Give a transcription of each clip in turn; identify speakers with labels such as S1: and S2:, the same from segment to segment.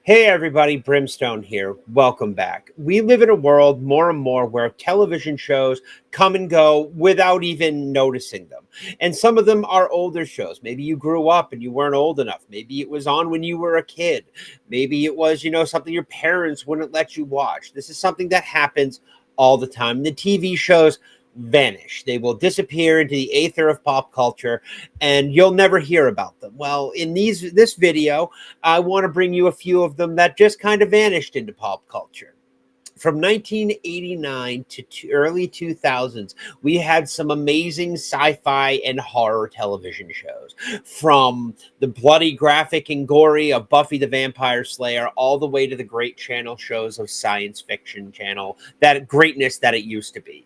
S1: Hey everybody, Brimstone here. Welcome back. We live in a world more and more where television shows come and go without even noticing them. And some of them are older shows. Maybe you grew up and you weren't old enough. Maybe it was on when you were a kid. Maybe it was, something your parents wouldn't let you watch. This is something that happens all the time. The TV shows vanish. They will disappear into the aether of pop culture and you'll never hear about them. Well, in this video, I want to bring you a few of them that just kind of vanished into pop culture. From 1989 to early 2000s, we had some amazing sci-fi and horror television shows. From the bloody, graphic, and gory of Buffy the Vampire Slayer all the way to the great channel shows of science fiction channel, that greatness that it used to be.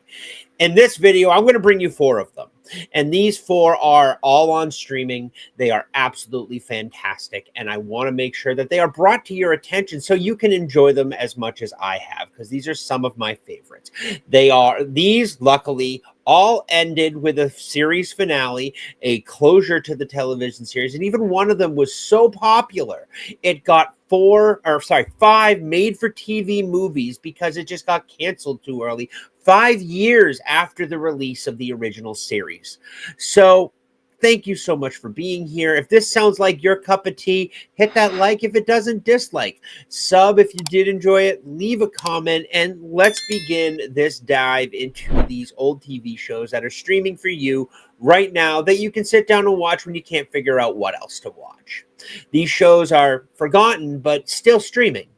S1: In this video, I'm going to bring you four of them. And these four are all on streaming. They are absolutely fantastic. And I want to make sure that they are brought to your attention so you can enjoy them as much as I have, because these are some of my favorites. These luckily all ended with a series finale, a closure to the television series. And even one of them was so popular, it got five made for TV movies because it just got canceled too early, 5 years after the release of the original series. So thank you so much for being here. If this sounds like your cup of tea, hit that like. If it doesn't, dislike. Sub if you did enjoy it. Leave a comment, and let's begin this dive into these old TV shows that are streaming for you right now that you can sit down and watch when you can't figure out what else to watch. These shows are forgotten, but still streaming.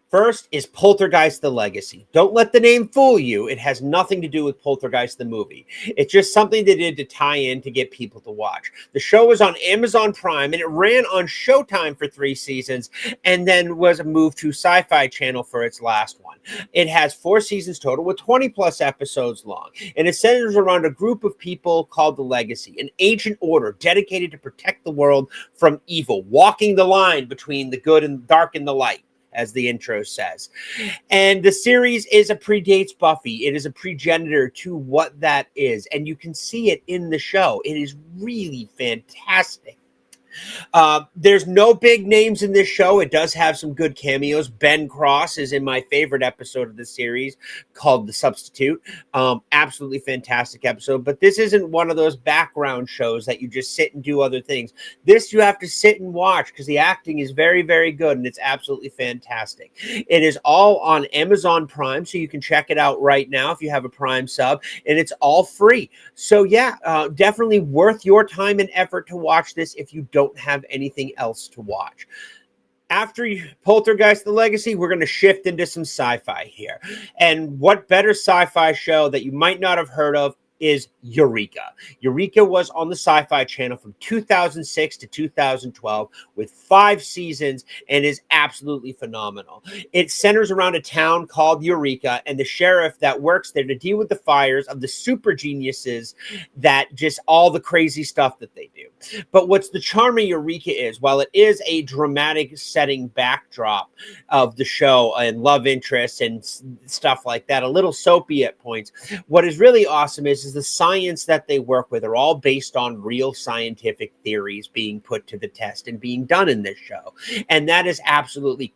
S1: First is Poltergeist: The Legacy. Don't let the name fool you. It has nothing to do with Poltergeist the movie. It's just something they did to tie in to get people to watch. The show was on Amazon Prime, and it ran on Showtime for 3 seasons, and then was moved to Sci-Fi Channel for its last one. It has 4 seasons total with 20-plus episodes long, and it centers around a group of people called the Legacy, an ancient order dedicated to protect the world from evil, walking the line between the good and dark and the light, as the intro says. And the series predates Buffy. It is a progenitor to what that is. And you can see it in the show. It is really fantastic. There's no big names in this show. It does have some good cameos. Ben Cross is in my favorite episode of the series called The Substitute. Absolutely fantastic episode. But this isn't one of those background shows that you just sit and do other things. This you have to sit and watch because the acting is very, very good and it's absolutely fantastic. It is all on Amazon Prime, so you can check it out right now if you have a Prime sub, and it's all free. So yeah, definitely worth your time and effort to watch this if you don't have anything else to watch. After Poltergeist: The Legacy, we're going to shift into some sci-fi here. And what better sci-fi show that you might not have heard of is Eureka. Eureka was on the Sci-Fi Channel from 2006 to 2012 with 5 seasons and is absolutely phenomenal. It centers around a town called Eureka and the sheriff that works there to deal with the fires of the super geniuses that just all the crazy stuff that they do. But what's the charm of Eureka is, while it is a dramatic setting backdrop of the show and love interests and stuff like that, a little soapy at points, what is really awesome is the science that they work with are all based on real scientific theories being put to the test and being done in this show. And that is absolutely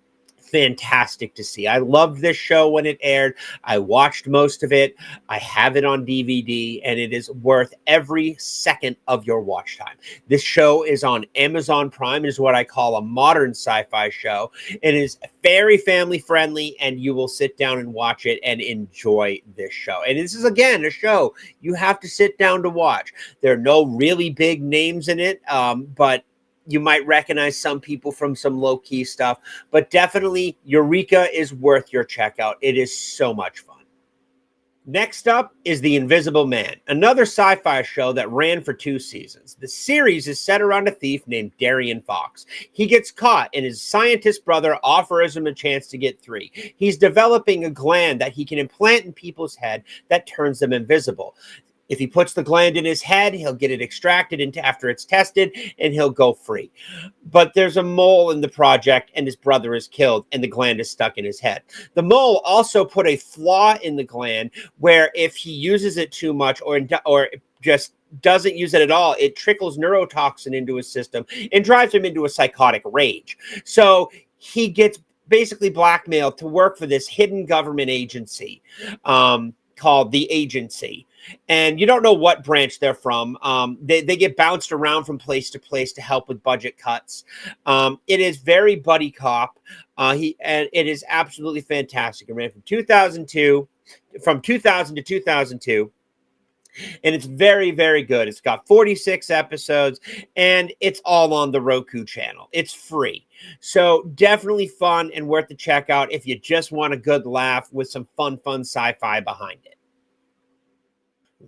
S1: fantastic to see. I loved this show when it aired. I watched most of it. I have it on DVD, and it is worth every second of your watch time. This show is on Amazon Prime. It is what I call a modern sci-fi show. It is very family friendly, and you will sit down and watch it and enjoy this show. And this is, again, a show you have to sit down to watch. There are no really big names in it, but you might recognize some people from some low-key stuff, but definitely Eureka is worth your checkout. It is so much fun. Next up is The Invisible Man, another sci-fi show that ran for 2 seasons. The series is set around a thief named Darian Fox. He gets caught, and his scientist brother offers him a chance to get 3. He's developing a gland that he can implant in people's head that turns them invisible. If he puts the gland in his head, he'll get it extracted after it's tested, and he'll go free. But there's a mole in the project, and his brother is killed, and the gland is stuck in his head. The mole also put a flaw in the gland where if he uses it too much or just doesn't use it at all, it trickles neurotoxin into his system and drives him into a psychotic rage. So he gets basically blackmailed to work for this hidden government agency called the Agency. And you don't know what branch they're from. They get bounced around from place to place to help with budget cuts. It is very buddy cop. And it is absolutely fantastic. It ran from 2000 to 2002, and it's very, very good. It's got 46 episodes, and it's all on the Roku channel. It's free. So definitely fun and worth the check out if you just want a good laugh with some fun sci-fi behind it.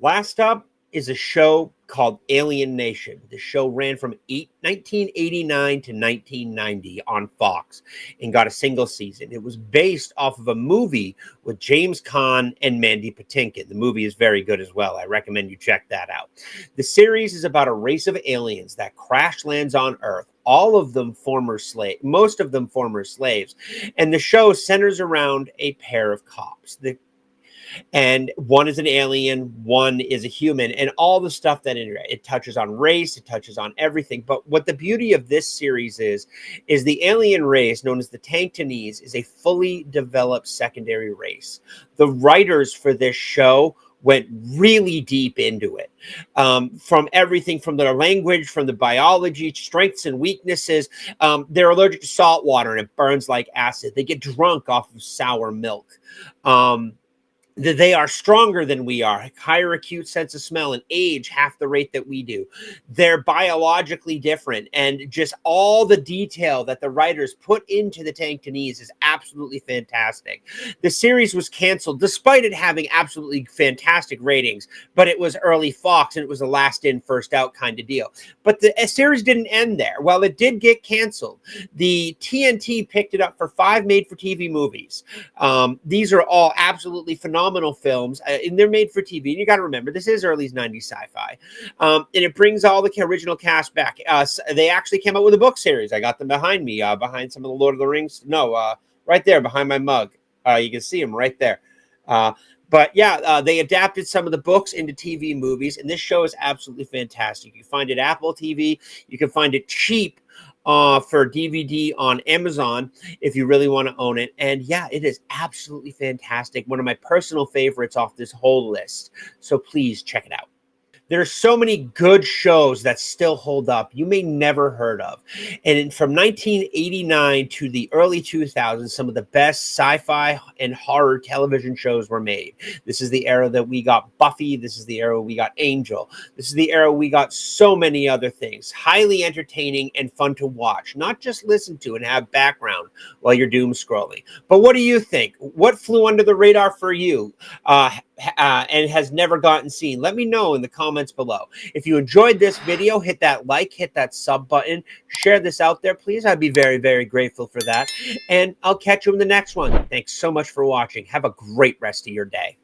S1: Last up is a show called Alien Nation. The show ran from 1989 to 1990 on Fox and got a single season. It was based off of a movie with James Caan and Mandy Patinkin. The movie is very good as well. I recommend you check that out. The series is about a race of aliens that crash lands on Earth. All of them former slaves, most of them former slaves. And the show centers around a pair of cops. And one is an alien, one is a human, and all the stuff that it touches on race, it touches on everything. But what the beauty of this series is the alien race, known as the Tanctonese, is a fully developed secondary race. The writers for this show went really deep into it, from everything from their language, from the biology, strengths and weaknesses. They're allergic to salt water and it burns like acid. They get drunk off of sour milk. That they are stronger than we are, higher acute sense of smell, and age half the rate that we do. They're biologically different, and just all the detail that the writers put into the Tanctonese is absolutely fantastic. The series was canceled despite it having absolutely fantastic ratings, but it was early Fox and it was a last in, first out kind of deal. But the series didn't end there. While it did get canceled, the TNT picked it up for 5 made-for-TV movies. These are all absolutely phenomenal films, and they're made for TV. And you got to remember, this is early 90s sci-fi, and it brings all the original cast back. They actually came out with a book series. I got them behind me, behind some of the Lord of the Rings. No, right there behind my mug. You can see them right there. But yeah, they adapted some of the books into TV movies, and this show is absolutely fantastic. You can find it Apple TV. You can find it cheap for DVD on Amazon if you really want to own it. And yeah, it is absolutely fantastic. One of my personal favorites off this whole list. So please check it out. There are so many good shows that still hold up you may never heard of. And from 1989 to the early 2000s, some of the best sci-fi and horror television shows were made. This is the era that we got Buffy. This is the era we got Angel. This is the era we got so many other things. Highly entertaining and fun to watch, not just listen to and have background while you're doom scrolling. But what do you think? What flew under the radar for you and has never gotten seen? Let me know in the comments below. If you enjoyed this video, hit that like, hit that sub button, share this out there, please. I'd be very, very grateful for that. And I'll catch you in the next one. Thanks so much for watching. Have a great rest of your day.